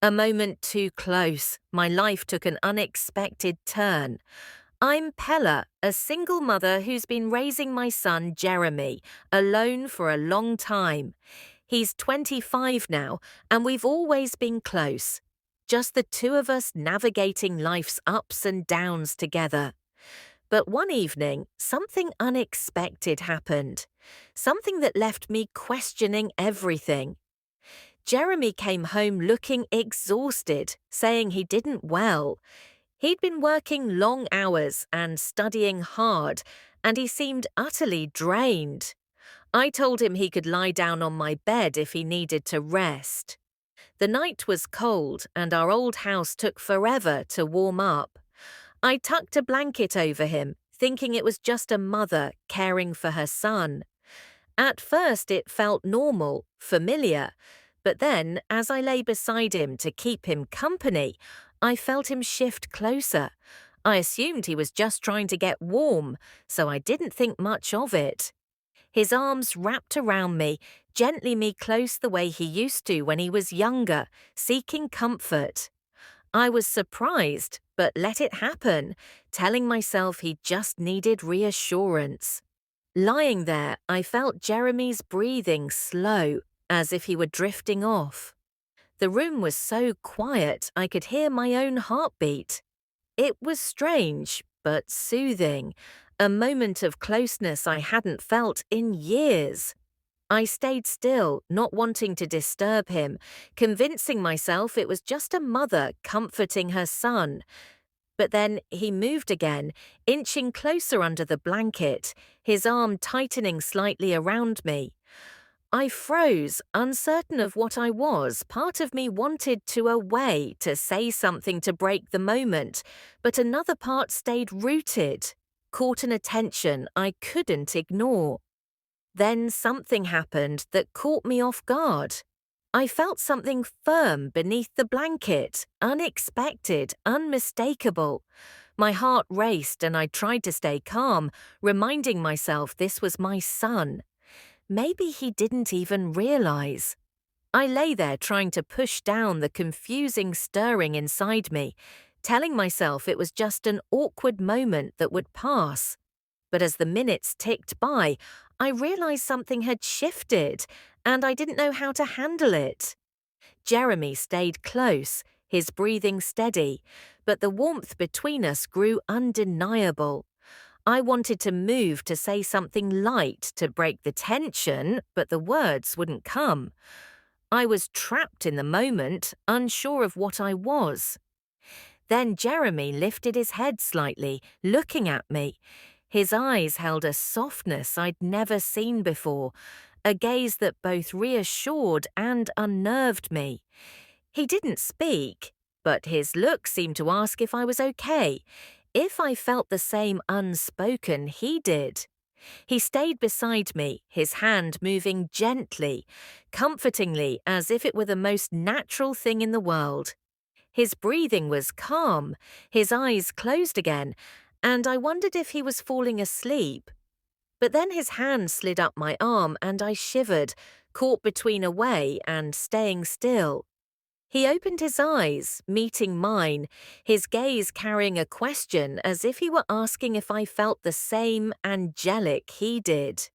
A moment too close, my life took an unexpected turn. I'm Pella, a single mother who's been raising my son Jeremy, alone for a long time. He's 25 now, and we've always been close. Just the two of us navigating life's ups and downs together. But one evening, something unexpected happened. Something that left me questioning everything. Jeremy came home looking exhausted, saying he didn't well. He'd been working long hours and studying hard, and he seemed utterly drained. I told him he could lie down on my bed if he needed to rest. The night was cold, and our old house took forever to warm up. I tucked a blanket over him, thinking it was just a mother caring for her son. At first it felt normal, familiar, but then, as I lay beside him to keep him company, I felt him shift closer. I assumed he was just trying to get warm, so I didn't think much of it. His arms wrapped around me, gently me close the way he used to when he was younger, seeking comfort. I was surprised, but let it happen, telling myself he just needed reassurance. Lying there, I felt Jeremy's breathing slow, as if he were drifting off. The room was so quiet I could hear my own heartbeat. It was strange, but soothing, a moment of closeness I hadn't felt in years. I stayed still, not wanting to disturb him, convincing myself it was just a mother comforting her son. But then he moved again, inching closer under the blanket, his arm tightening slightly around me. I froze, uncertain of what I was. Part of me wanted to away, to say something to break the moment, but another part stayed rooted, caught in a tension I couldn't ignore. Then something happened that caught me off guard. I felt something firm beneath the blanket, unexpected, unmistakable. My heart raced and I tried to stay calm, reminding myself this was my son. Maybe he didn't even realize. I lay there trying to push down the confusing stirring inside me, telling myself it was just an awkward moment that would pass. But as the minutes ticked by, I realized something had shifted, and I didn't know how to handle it. Jeremy stayed close, his breathing steady, but the warmth between us grew undeniable. I wanted to move to say something light to break the tension, but the words wouldn't come. I was trapped in the moment, unsure of what I was. Then Jeremy lifted his head slightly, looking at me. His eyes held a softness I'd never seen before, a gaze that both reassured and unnerved me. He didn't speak, but his look seemed to ask if I was okay, if I felt the same unspoken he did. He stayed beside me, his hand moving gently, comfortingly, as if it were the most natural thing in the world. His breathing was calm, his eyes closed again, and I wondered if he was falling asleep. But then his hand slid up my arm and I shivered, caught between away and staying still. He opened his eyes, meeting mine, his gaze carrying a question as if he were asking if I felt the same angelic he did.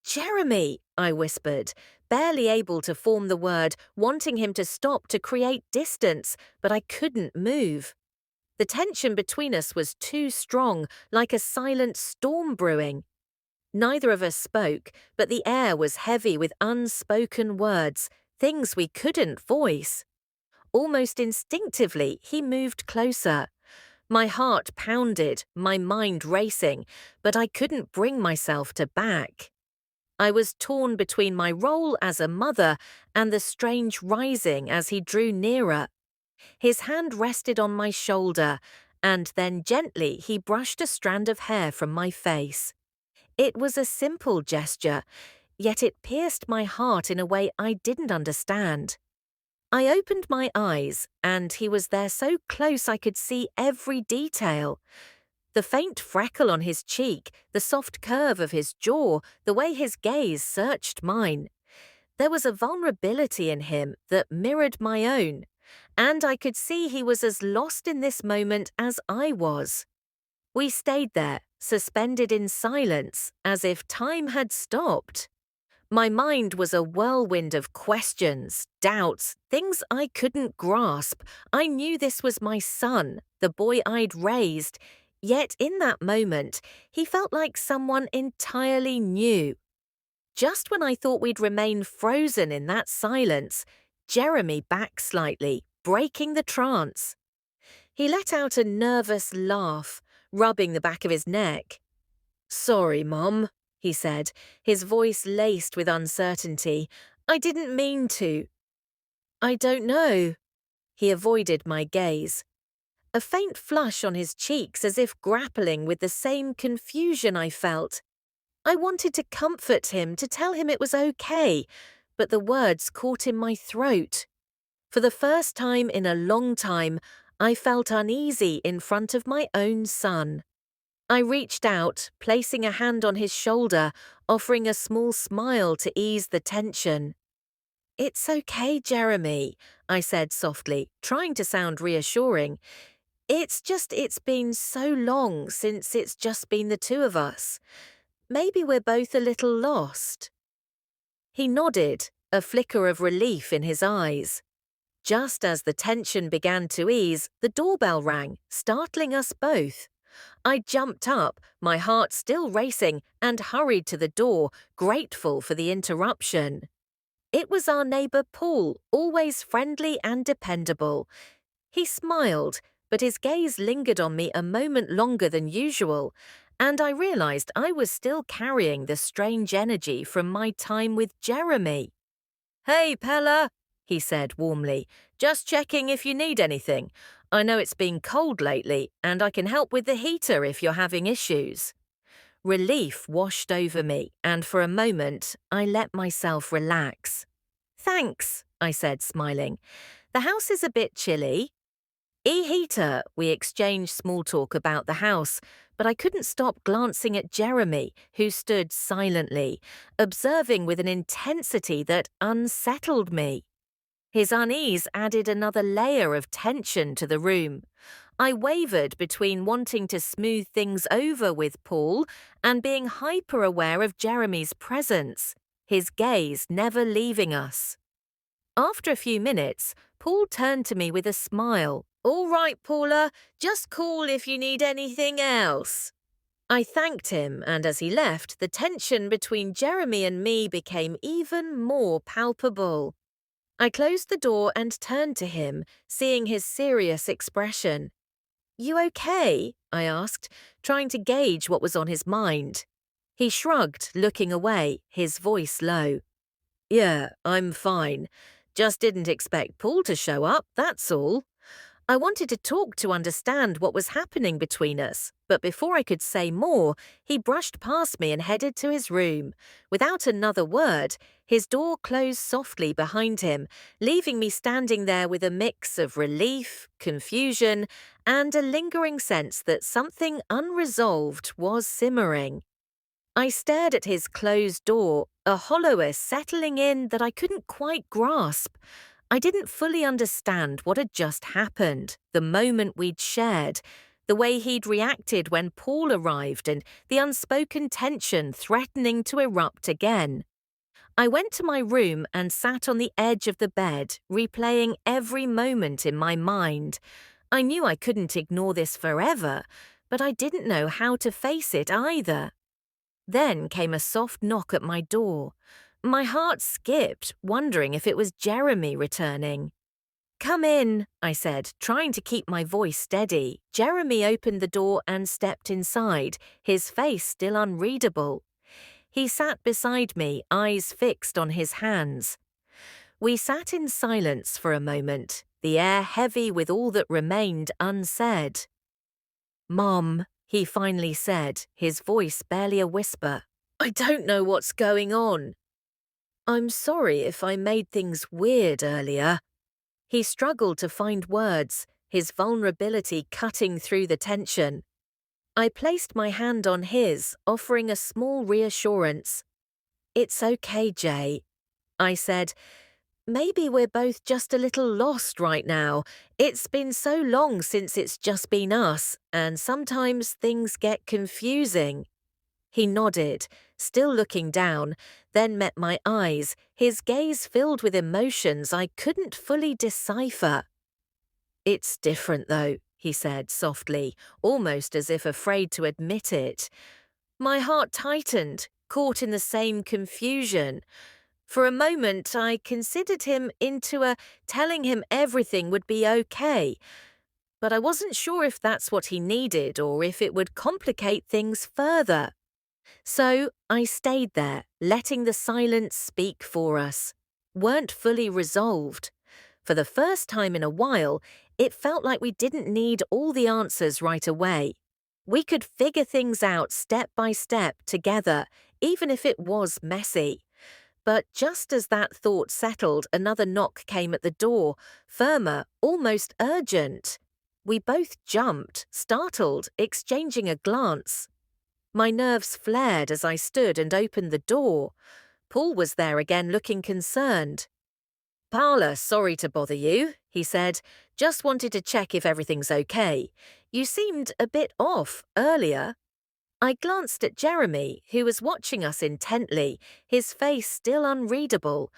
"Jeremy," I whispered, barely able to form the word, wanting him to stop to create distance, but I couldn't move. The tension between us was too strong, like a silent storm brewing. Neither of us spoke, but the air was heavy with unspoken words, things we couldn't voice. Almost instinctively, he moved closer. My heart pounded, my mind racing, but I couldn't bring myself to back. I was torn between my role as a mother and the strange rising as he drew nearer. His hand rested on my shoulder, and then gently he brushed a strand of hair from my face. It was a simple gesture, yet it pierced my heart in a way I didn't understand. I opened my eyes, and he was there so close I could see every detail. The faint freckle on his cheek, the soft curve of his jaw, the way his gaze searched mine. There was a vulnerability in him that mirrored my own, and I could see he was as lost in this moment as I was. We stayed there, suspended in silence, as if time had stopped. My mind was a whirlwind of questions, doubts, things I couldn't grasp. I knew this was my son, the boy I'd raised, yet in that moment, he felt like someone entirely new. Just when I thought we'd remain frozen in that silence, Jeremy backed slightly, breaking the trance. He let out a nervous laugh, rubbing the back of his neck. "Sorry, Mum," he said, his voice laced with uncertainty. "I didn't mean to." "I don't know." He avoided my gaze. A faint flush on his cheeks as if grappling with the same confusion I felt. I wanted to comfort him, to tell him it was okay, but the words caught in my throat. For the first time in a long time, I felt uneasy in front of my own son. I reached out, placing a hand on his shoulder, offering a small smile to ease the tension. "It's okay, Jeremy," I said softly, trying to sound reassuring. It's been so long since it's just been the two of us. Maybe we're both a little lost." He nodded, a flicker of relief in his eyes. Just as the tension began to ease, the doorbell rang, startling us both. I jumped up, my heart still racing, and hurried to the door, grateful for the interruption. It was our neighbour Paul, always friendly and dependable. He smiled, but his gaze lingered on me a moment longer than usual, and I realised I was still carrying the strange energy from my time with Jeremy. "Hey, Pella," he said warmly. "Just checking if you need anything. I know it's been cold lately, and I can help with the heater if you're having issues." Relief washed over me, and for a moment I let myself relax. "Thanks," I said, smiling. "The house is a bit chilly." "E-heater," we exchanged small talk about the house, but I couldn't stop glancing at Jeremy, who stood silently, observing with an intensity that unsettled me. His unease added another layer of tension to the room. I wavered between wanting to smooth things over with Paul and being hyper-aware of Jeremy's presence, his gaze never leaving us. After a few minutes, Paul turned to me with a smile. "All right, Paula, just call if you need anything else." I thanked him, and as he left, the tension between Jeremy and me became even more palpable. I closed the door and turned to him, seeing his serious expression. "You okay?" I asked, trying to gauge what was on his mind. He shrugged, looking away, his voice low. "Yeah, I'm fine. Just didn't expect Paul to show up, that's all." I wanted to talk to understand what was happening between us, but before I could say more, he brushed past me and headed to his room. Without another word, his door closed softly behind him, leaving me standing there with a mix of relief, confusion, and a lingering sense that something unresolved was simmering. I stared at his closed door, a hollowness settling in that I couldn't quite grasp. I didn't fully understand what had just happened, the moment we'd shared, the way he'd reacted when Paul arrived, and the unspoken tension threatening to erupt again. I went to my room and sat on the edge of the bed, replaying every moment in my mind. I knew I couldn't ignore this forever, but I didn't know how to face it either. Then came a soft knock at my door. My heart skipped, wondering if it was Jeremy returning. "Come in," I said, trying to keep my voice steady. Jeremy opened the door and stepped inside, his face still unreadable. He sat beside me, eyes fixed on his hands. We sat in silence for a moment, the air heavy with all that remained unsaid. "Mom," he finally said, his voice barely a whisper. "I don't know what's going on." "I'm sorry if I made things weird earlier." He struggled to find words, his vulnerability cutting through the tension. I placed my hand on his, offering a small reassurance. "It's okay, Jay," I said. Maybe we're both just a little lost right now. It's been so long since it's just been us, and sometimes things get confusing. He nodded, still looking down, then met my eyes, his gaze filled with emotions I couldn't fully decipher. It's different, though, he said softly, almost as if afraid to admit it. My heart tightened, caught in the same confusion. For a moment, I considered him into telling him everything would be okay, but I wasn't sure if that's what he needed or if it would complicate things further. So I stayed there, letting the silence speak for us. Weren't fully resolved. For the first time in a while, it felt like we didn't need all the answers right away. We could figure things out step by step together, even if it was messy. But just as that thought settled, another knock came at the door, firmer, almost urgent. We both jumped, startled, exchanging a glance. My nerves flared as I stood and opened the door. Paul was there again, looking concerned. "Paula, sorry to bother you," he said. "Just wanted to check if everything's okay. You seemed a bit off earlier." I glanced at Jeremy, who was watching us intently, his face still unreadable.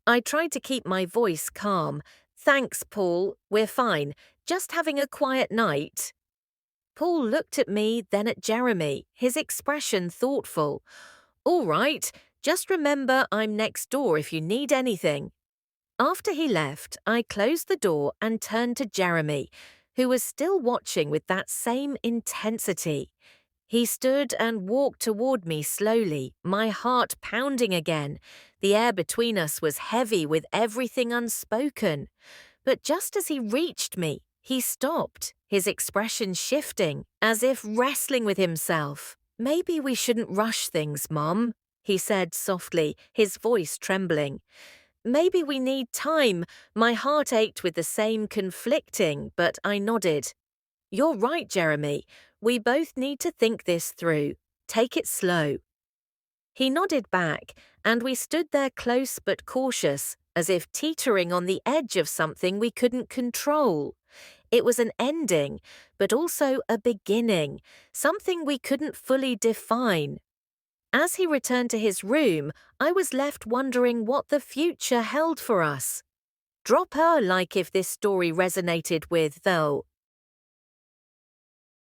I tried to keep my voice calm. "Thanks, Paul. We're fine. Just having a quiet night." Paul looked at me, then at Jeremy, his expression thoughtful. "All right. Just remember I'm next door if you need anything." After he left, I closed the door and turned to Jeremy, who was still watching with that same intensity. He stood and walked toward me slowly, my heart pounding again. The air between us was heavy with everything unspoken. But just as he reached me, he stopped, his expression shifting, as if wrestling with himself. "Maybe we shouldn't rush things, Mom," he said softly, his voice trembling. "Maybe we need time." My heart ached with the same conflicting, but I nodded. "You're right, Jeremy. We both need to think this through. Take it slow." He nodded back, and we stood there close but cautious, as if teetering on the edge of something we couldn't control. It was an ending, but also a beginning, something we couldn't fully define. As he returned to his room, I was left wondering what the future held for us. Drop a like if this story resonated with, though,